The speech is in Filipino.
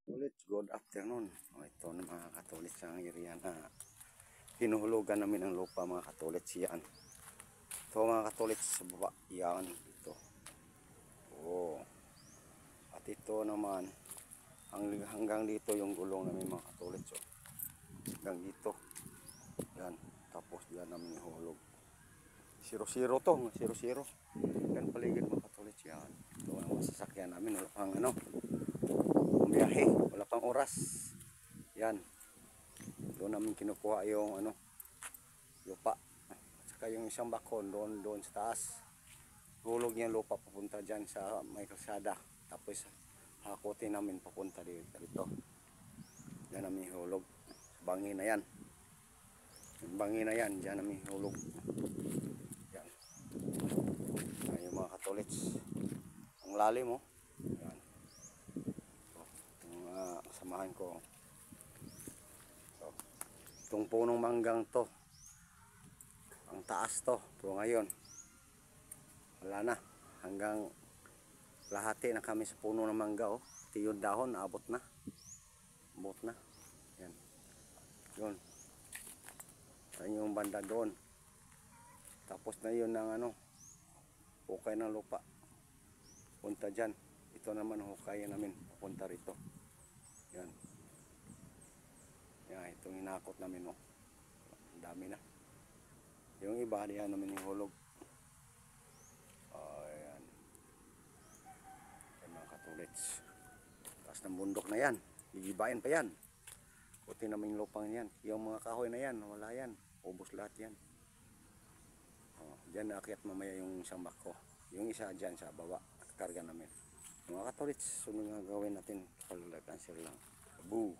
Ulit, good afternoon. Ito na mga katulits sa area na hinuhulugan namin ang lupa mga katulits yan. Ito mga katulits sa baba, yan ito. Oo. At ito naman, hanggang dito yung gulong namin mga katulits. Oh. Hanggang dito. Yan, tapos yan namin hulog. 0-0 to, 0-0. Yan paligid mga katulits yan. Ito ang masasakyan namin, ang biyahe, wala pang oras. Yan, doon namin kinukuha yung lupa, at saka yung isang bakon doon sa taas. Hulog niya lupa papunta dyan sa may kalsada, tapos hakutin namin papunta dito. Yan namin hulog sa bangin na yan. Yung bangin na yan, dyan namin hulog. Yan, yung mga katulits, ang lalim. Yan, samahan ko. So, itong punong manggang to, ang taas to. Pero ngayon wala na, hanggang lahati na kami sa puno ng mangga. Ito yung dahon, abot na. Yan, yun. Yan yung banda doon. Tapos na yun ng hukay ng lupa punta dyan. Ito naman hukayan namin papunta rito. Yan. Yan, itong hinakot namin. Ang dami na. Yung iba, diyan namin yung hulog. Ayan. Yan mga katulits. Taas ng bundok na yan. Gigibayan pa yan. Puti namin yung lupang yan. Yung mga kahoy na yan, wala yan. Ubos lahat yan. Diyan naakyat mamaya yung isang bako. Yung isa dyan sa baba. Karga namin. Mga katulits, sunod nga gawin natin. Kalulagan sila lang. Boo!